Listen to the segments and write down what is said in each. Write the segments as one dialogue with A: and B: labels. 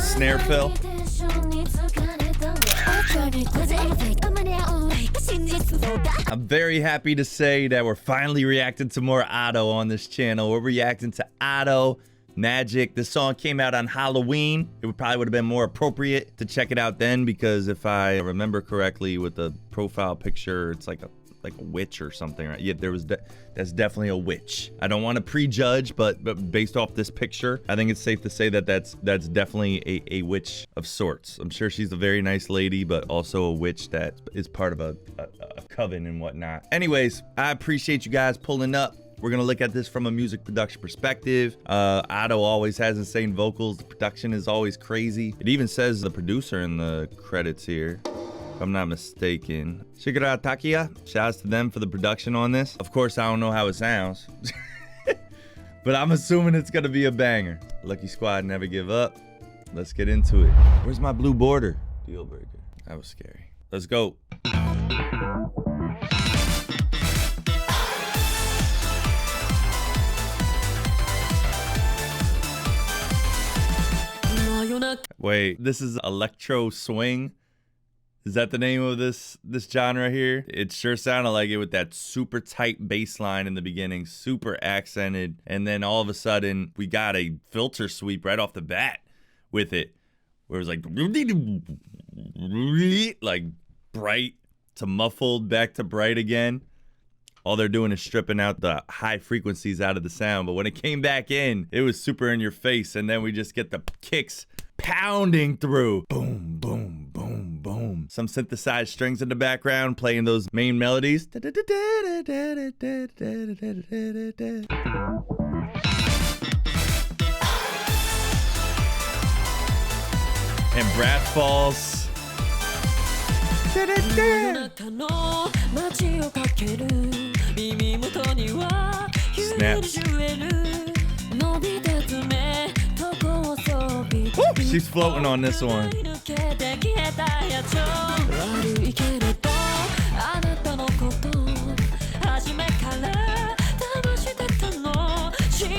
A: snare fill. I'm very happy to say that we're finally reacting to more Otto on this channel. We're reacting to Otto, Magic. This song came out on Halloween. It probably would have been more appropriate to check it out then, because if I remember correctly with the profile picture, it's like a witch or something, right? Yeah, that's definitely a witch. I don't want to prejudge, but based off this picture, I think it's safe to say that that's definitely a witch of sorts. I'm sure she's a very nice lady, but also a witch that is part of a coven and whatnot. Anyways, I appreciate you guys pulling up. We're gonna look at this from a music production perspective. Otto always has insane vocals. The production is always crazy. It even says the producer in the credits here, if I'm not mistaken. Shigura Takia, shouts to them for the production on this. Of course, I don't know how it sounds, but I'm assuming it's gonna be a banger. Lucky Squad, never give up. Let's get into it. Where's my blue border? Deal breaker. That was scary. Let's go. Wait, this is electro swing? Is that the name of this genre here? It sure sounded like it with that super tight bass line in the beginning, super accented, and then all of a sudden we got a filter sweep right off the bat with it, where it was like bright to muffled back to bright again. All they're doing is stripping out the high frequencies out of the sound, but when it came back in, it was super in your face, and then we just get the kicks pounding through. Boom, boom, boom, boom. Some synthesized strings in the background playing those main melodies. And brass falls. Snaps. Woo, she's floating on this one.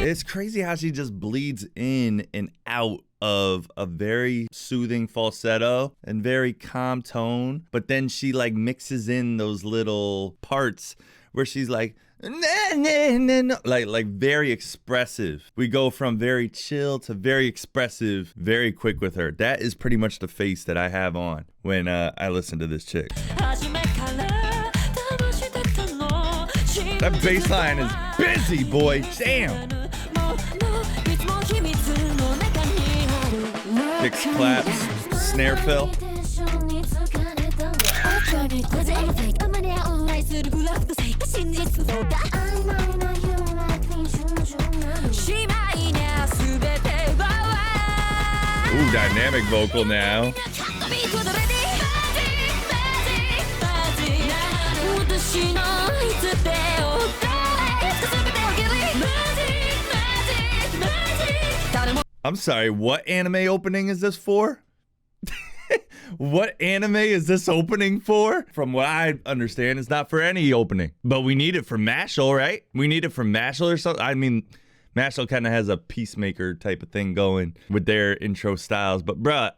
A: It's crazy how she just bleeds in and out of a very soothing falsetto and very calm tone, but then she like mixes in those little parts where she's like, like very expressive. We go from very chill to very expressive very quick with her. That is pretty much the face that I have on when I listen to this chick. That bass line is busy, boy. Damn. Kicks, claps, snare fill. Ooh, dynamic vocal now. I'm sorry, what anime opening is this for? What anime is this opening for? From what I understand, it's not for any opening. But we need it for Mashal, right? We need it for Mashal or something. I mean, Mashal kind of has a Peacemaker type of thing going with their intro styles. But bruh,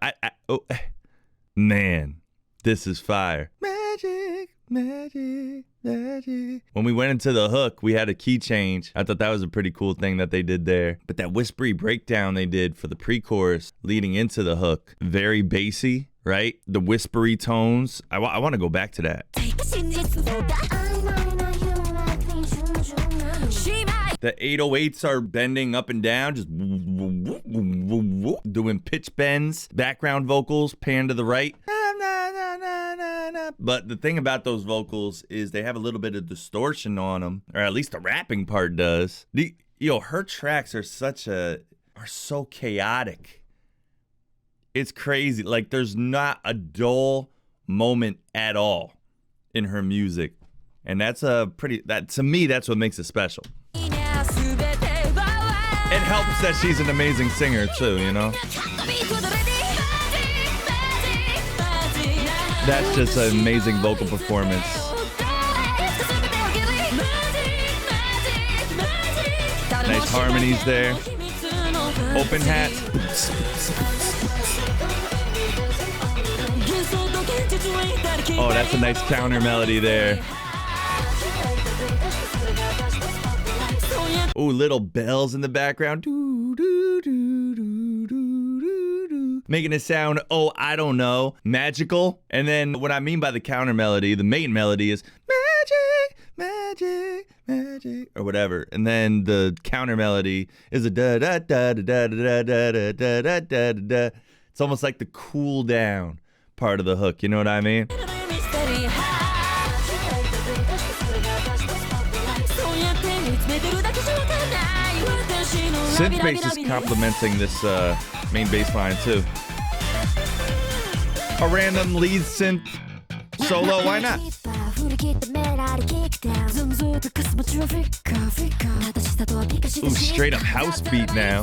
A: man, this is fire. Magic, magic, magic. When we went into the hook, we had a key change. I thought that was a pretty cool thing that they did there. But that whispery breakdown they did for the pre-chorus leading into the hook, very bassy, right? The whispery tones. I want to go back to that. The 808s are bending up and down, just doing pitch bends, background vocals, pan to the right. But the thing about those vocals is they have a little bit of distortion on them, or at least the rapping part does. Her tracks are so chaotic. It's crazy. Like, there's not a dull moment at all in her music. And to me, that's what makes it special. It helps that she's an amazing singer too, you know? That's just an amazing vocal performance. Nice harmonies there. Open hat. Oh, that's a nice counter melody there. Ooh, little bells in the background. Doo, doo, doo, doo, doo, doo, doo. Making it sound, oh, I don't know, magical. And then what I mean by the counter melody, the main melody is magic, magic, magic, or whatever. And then the counter melody is a da da da da da da da da da da da da. It's almost like the cool down part of the hook. You know what I mean? Synth bass is complementing this main bass line too. A random lead synth solo, why not? Ooh, straight up house beat now.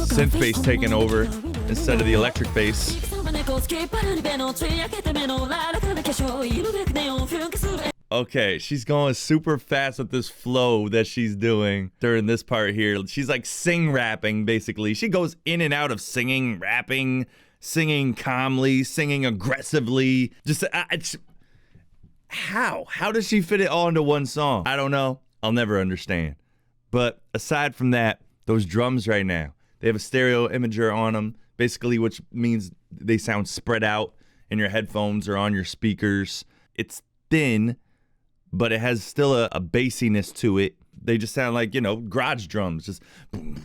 A: Synth bass taking over instead of the electric bass. Okay, she's going super fast with this flow that she's doing during this part here. She's like sing rapping, basically. She goes in and out of singing, rapping, singing calmly, singing aggressively. Just, how does she fit it all into one song? I don't know. I'll never understand. But aside from that, those drums right now, they have a stereo imager on them, basically, which means they sound spread out in your headphones or on your speakers. It's thin, but it has still a bassiness to it. They just sound like, you know, garage drums, just boom,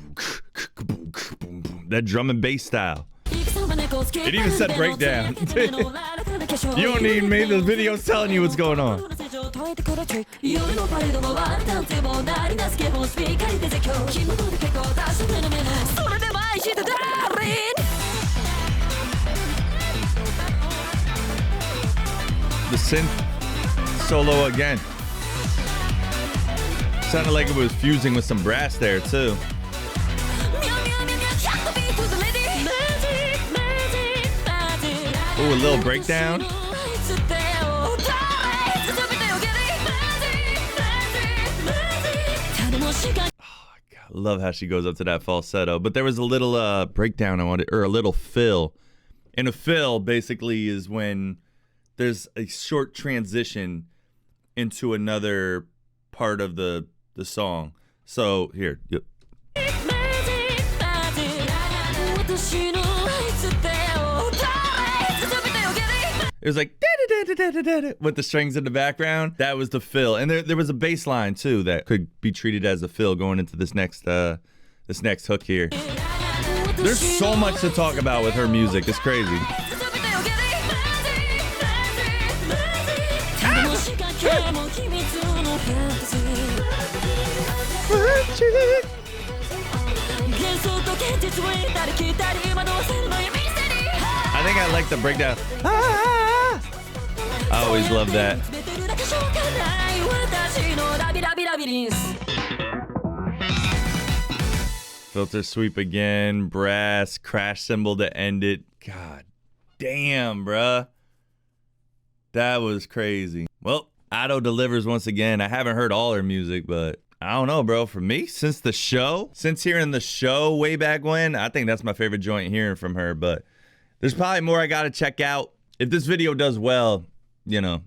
A: boom, boom, boom, that drum and bass style. It even said breakdown. You don't need me, the video's telling you what's going on. The synth solo again. Sounded like it was fusing with some brass there too. Ooh, a little breakdown. I love how she goes up to that falsetto. But there was a little breakdown I wanted, or a little fill. And a fill basically is when there's a short transition into another part of the song. So here, yep. It was like with the strings in the background. That was the fill, and there was a bass line too that could be treated as a fill going into this next hook here. There's so much to talk about with her music. It's crazy. I think I like the breakdown. I always love that. Filter sweep again, brass, crash cymbal to end it. God damn, bruh. That was crazy. Well, Nato delivers once again. I haven't heard all her music, but I don't know, bro. For me, since hearing the show way back when, I think that's my favorite joint hearing from her. But there's probably more I gotta check out. If this video does well, you know,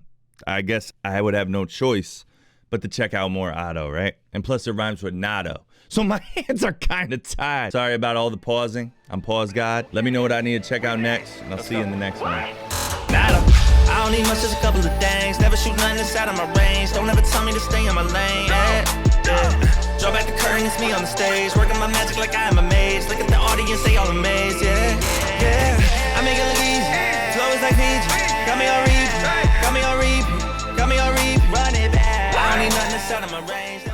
A: I guess I would have no choice but to check out more Nato, right? And plus it rhymes with Nato. So my hands are kind of tied. Sorry about all the pausing. I'm Pause God. Let me know what I need to check out next, and I'll see you in the next one.
B: Nato. I don't need much, just a couple of things. Never shoot nothing inside of my range. Don't ever tell me to stay in my lane. Yeah. Draw back the curtain, it's me on the stage. Working my magic like I am a mage. Look at the audience, they all amazed. Yeah, yeah. I make it look easy. Flow is like PG. Got me on repeat. Got me on repeat. Got me on repeat. Run it back. I don't need nothing inside of my range.